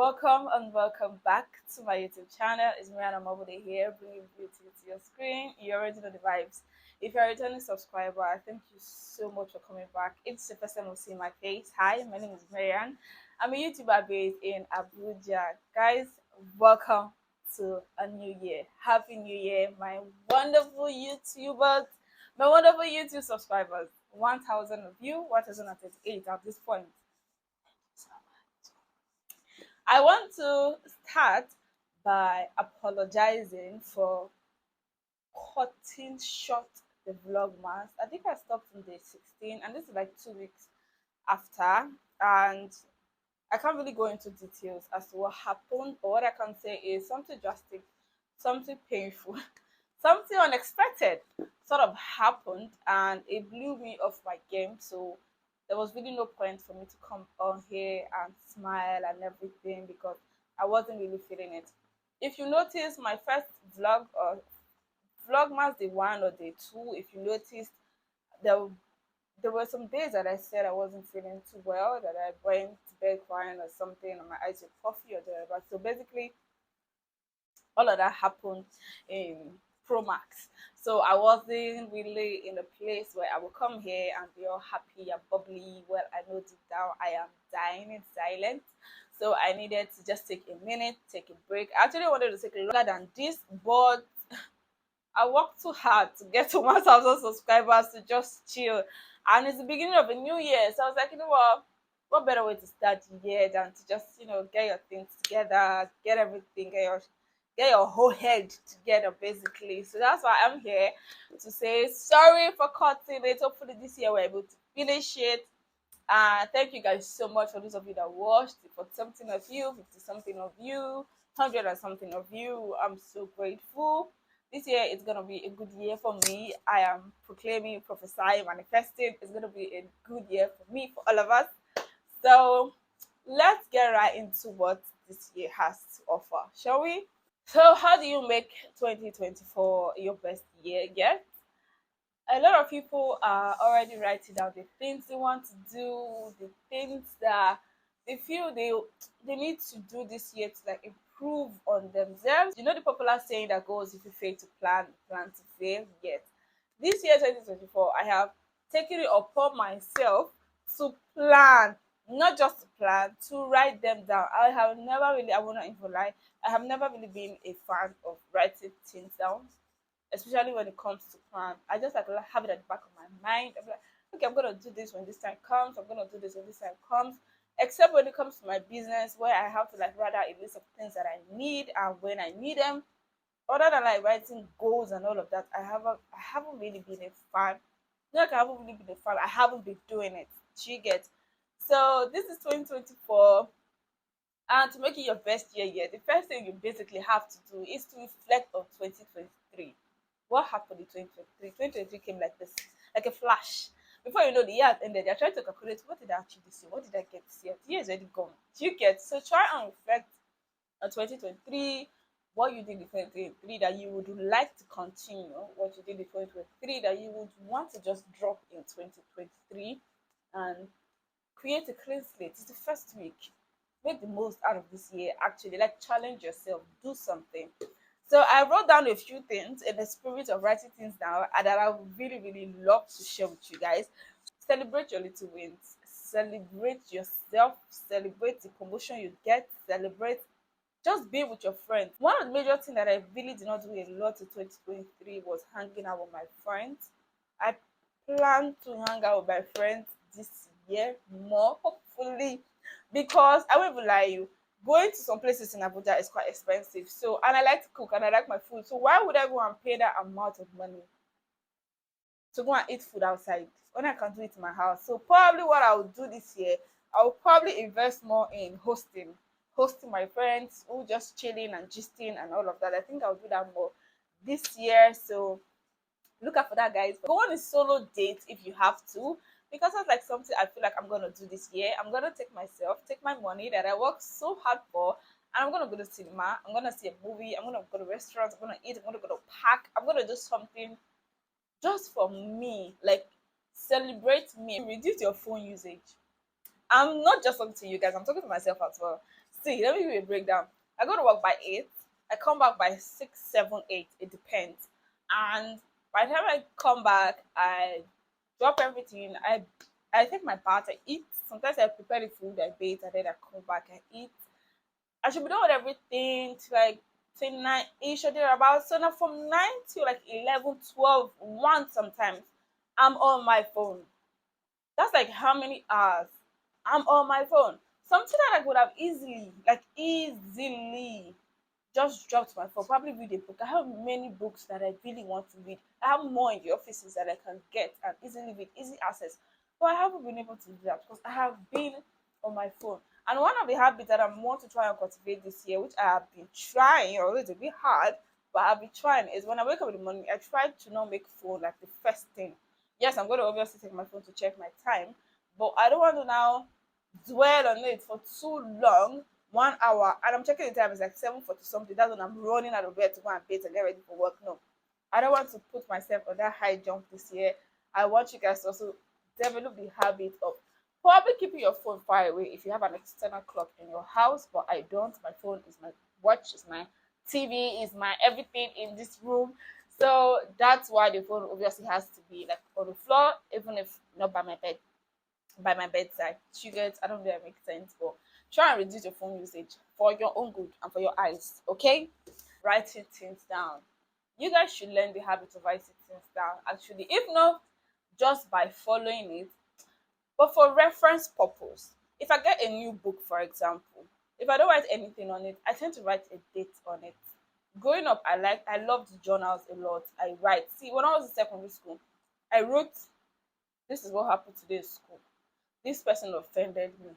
Welcome and welcome back to my YouTube channel. It's Mariana Mabude here, bringing beauty to your screen. You already know the vibes. If you're a returning subscriber, thank you so much for coming back. It's the first time you've seen my face. Hi, my name is Marian. I'm a YouTuber based in Abuja. Guys, welcome to a new year. Happy New Year, my wonderful YouTubers, my wonderful YouTube subscribers. 1,000 of you, 1,038 at this point. I want to start by apologizing for cutting short the vlogmas. I think I stopped on day 16, and this is like 2 weeks after, and I can't really go into details as to what happened, but what I can say is something drastic, something painful, something unexpected sort of happened, and it blew me off my game. So there was really no point for me to come on here and smile and everything because I wasn't really feeling it. If you notice my first vlog or vlogmas day 1 or day 2, if you noticed, there there were some days that I said I wasn't feeling too well, that I went to bed crying or something, and my eyes were puffy or whatever. So basically, all of that happened in Pro Max. So I wasn't really in a place where I would come here and be all happy and bubbly. Well, I know deep down I am dying in silence. So I needed to just take a minute, take a break. I actually wanted to take longer than this, but I worked too hard to get to 1,000 subscribers to just chill. And it's the beginning of a new year. So I was like, you know what better way to start the year than to just, get your things together, get everything, get your whole head together basically. So that's why I'm here to say sorry for cutting it. Hopefully this year we're able to finish it. Thank you guys so much for those of you that watched. For something of you, 50 something of you, 100 and something of you, I'm so grateful. This year is gonna be a good year for me. I am proclaiming, prophesying, manifesting. It's gonna be a good year for me, for all of us. So let's get right into what this year has to offer, shall we? So, how do you make 2024 your best year yet? A lot of people are already writing down the things they want to do, the things that they feel they need to do this year to like improve on themselves. You know the popular saying that goes, if you fail to plan, plan to fail. Yet this year 2024, I have taken it upon myself to plan, not just to plan, to write them down. I will not even lie, I have never really been a fan of writing things down, especially when it comes to plan. I just like have it at the back of my mind. I'm like, okay, I'm gonna do this when this time comes. I'm gonna do this when this time comes. Except when it comes to my business, where I have to like write out a list of things that I need and when I need them. Other than like writing goals and all of that, I haven't really been a fan. Not like I haven't really been a fan. I haven't been doing it. Do you get? So this is 2024, and to make it your best year yet, the first thing you basically have to do is to reflect on 2023. What happened in 2023? 2023 came like this, like a flash. Before you know, the year had ended. You're trying to calculate, what did I achieve this year? What did I get this year? The year is already gone. Do you get? So try and reflect on 2023, what you did in 2023 that you would like to continue, what you did in 2023 that you would want to just drop in 2023, and create a clean slate. It's the first week. Make the most out of this year. Actually, like challenge yourself, do something. So I wrote down a few things in the spirit of writing things down, and that I would really, really love to share with you guys. Celebrate your little wins. Celebrate yourself. Celebrate the promotion you get. Celebrate just be with your friends. One of the major things that I really did not do a lot in 2023 was hanging out with my friends. I plan to hang out with my friends this year more, hopefully, because I won't even lie you. Going to some places in Abuja is quite expensive. So, and I like to cook and I like my food. So, why would I go and pay that amount of money to go and eat food outside when I can do it in my house? So, probably what I will do this year, I will probably invest more in hosting my friends who just chilling and gisting and all of that. I think I'll do that more this year. So look out for that, guys. Go on a solo date if you have to, because that's like something I feel like I'm gonna do this year. I'm gonna take my money that I work so hard for, and I'm gonna go to cinema. I'm gonna see a movie. I'm gonna go to restaurants. I'm gonna eat. I'm gonna go to park. I'm gonna do something just for me, like celebrate me. Reduce your phone usage. I'm not just talking to you guys, I'm talking to myself as well. See, let me give you a breakdown. I go to work by 8. I come back by 6, 7, 8. It depends. And by the time I come back, I drop everything. I take my bath. I eat. Sometimes I prepare the food. I bathe, and then I come back. I eat. I should be done with everything to like 9 ish or thereabouts. So now from 9 to like 11, 12, 1 sometimes, I'm on my phone. That's like how many hours I'm on my phone. Something that I would have easily just dropped my phone, probably read a book. I have many books that I really want to read. I have more in the offices that I can get and easily read, easy access. But I haven't been able to do that because I have been on my phone. And one of the habits that I want to try and cultivate this year, which I have been trying, although it's a bit hard, but I've been trying, is when I wake up in the morning, I try to not make phone like the first thing. Yes, I'm going to obviously take my phone to check my time, but I don't want to now dwell on it for too long, 1 hour, and I'm checking the time. It's like 7:40 something. That's when I'm running out of bed to go and bathe and get ready for work. No, I don't want to put myself on that high jump this year. I want you guys to also develop the habit of probably keeping your phone far away if you have an external clock in your house. But I don't. My phone is my watch, is my TV, is my everything in this room. So that's why the phone obviously has to be like on the floor, even if not by my bedside. You get, I don't know if that makes sense, but try and reduce your phone usage for your own good and for your eyes. Okay, writing things down. You guys should learn the habit of writing things down. Actually, if not just by following it, but for reference purpose. If I get a new book, for example, if I don't write anything on it, I tend to write a date on it. Growing up, I loved journals a lot. I write. See, when I was in secondary school, I wrote, this is what happened today in school. This person offended me.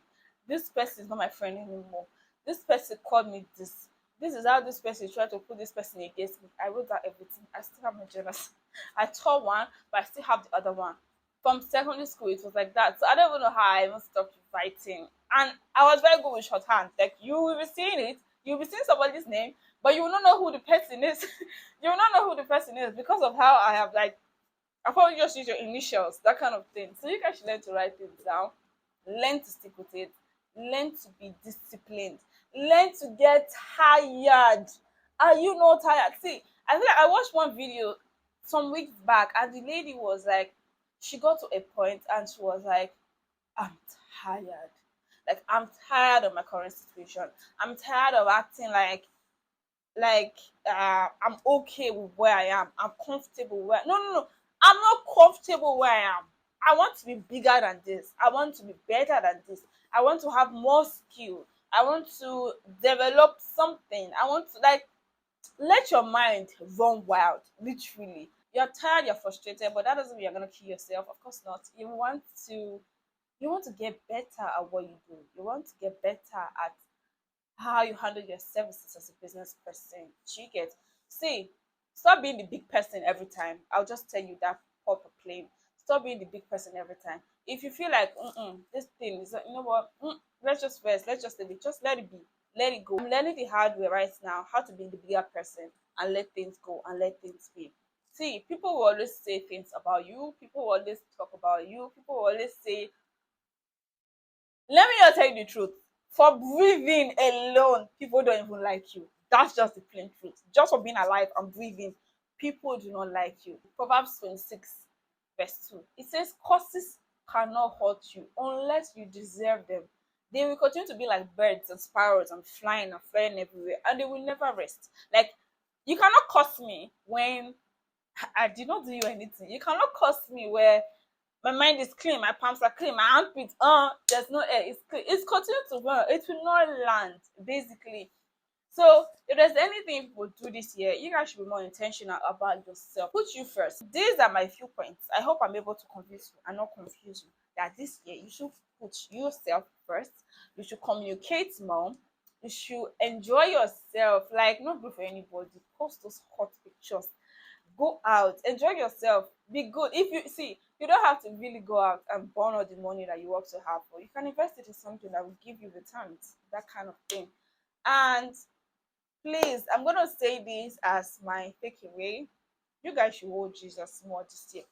This person is not my friend anymore. This person called me this. This is how this person tried to put this person against me. I wrote that everything. I still have my journals. I tore one, but I still have the other one. From secondary school, it was like that. So I don't even know how I even stopped writing. And I was very good with shorthand. Like you will be seeing it, you'll be seeing somebody's name, but you will not know who the person is. You will not know who the person is because of how I have like I probably just use your initials, that kind of thing. So you guys should learn to write things down, learn to stick with it, learn to be disciplined, learn to get tired. Are you not tired? See, I feel like I watched one video some weeks back, and the lady was like, she got to a point and she was like, I'm tired. Like, I'm tired of my current situation. I'm tired of acting like I'm okay with where I am. I'm comfortable where no. I'm not comfortable where I am. I want to be bigger than this. I want to be better than this. I want to have more skill. I want to develop something. I want to like let your mind run wild, literally. You're tired, you're frustrated, but that doesn't mean you're gonna kill yourself. Of course not. You want to get better at what you do. You want to get better at how you handle your services as a business person. You get, see, stop being the big person every time. I'll just tell you that proper plain. Stop being the big person every time. If you feel like this thing is, you know what, let's just rest, let's just leave it, just let it be, let it go. I'm learning the hard way right now how to be the bigger person and let things go and let things be. See, people will always say things about you, people will always talk about you, people will always say, let me just tell you the truth. For breathing alone, people don't even like you. That's just the plain truth. Just for being alive and breathing, people do not like you. Proverbs 26, verse 2. It says, curses cannot hurt you unless you deserve them. They will continue to be like birds and sparrows and flying everywhere, and they will never rest. Like, you cannot curse me when I did not do you anything. You cannot curse me where my mind is clean, my palms are clean, my armpits, there's no air, it's clean. It's continuing to burn, it will not land, basically. So if there's anything people do this year, you guys should be more intentional about yourself. Put you first. These are my few points. I hope I'm able to convince you and not confuse you that this year you should put yourself first. You should communicate more. You should enjoy yourself. Like, not good for anybody. Post those hot pictures. Go out, enjoy yourself, be good. If you see, you don't have to really go out and burn all the money that you work so hard for. You can invest it in something that will give you returns, that kind of thing. And please, I'm gonna say this as my takeaway. You guys should hold Jesus more this year.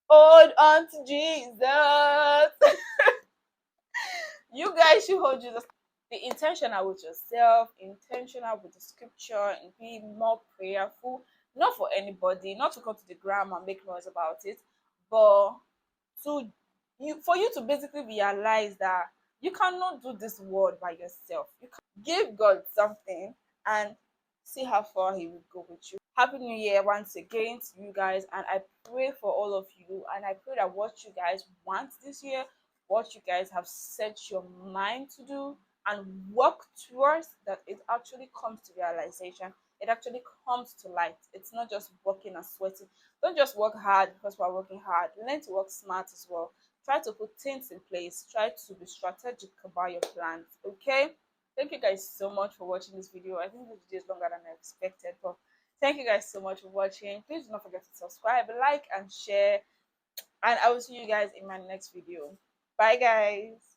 Hold on to Jesus. You guys should hold Jesus. Be intentional with yourself, intentional with the scripture, and be more prayerful. Not for anybody, not to come to the gram and make noise about it, but to for you to basically realize that you cannot do this world by yourself. You can give God something and see how far He will go with you. Happy New Year once again to you guys, and I pray for all of you, and I pray that what you guys want this year, what you guys have set your mind to do and work towards, that it actually comes to realization. It actually comes to light. It's not just working and sweating. Don't just work hard because we're working hard. Learn to work smart as well. Try to put things in place. Try to be strategic about your plans. Okay? Thank you guys so much for watching this video. I think this video is longer than I expected, but thank you guys so much for watching. Please do not forget to subscribe, like, and share. And I will see you guys in my next video. Bye, guys.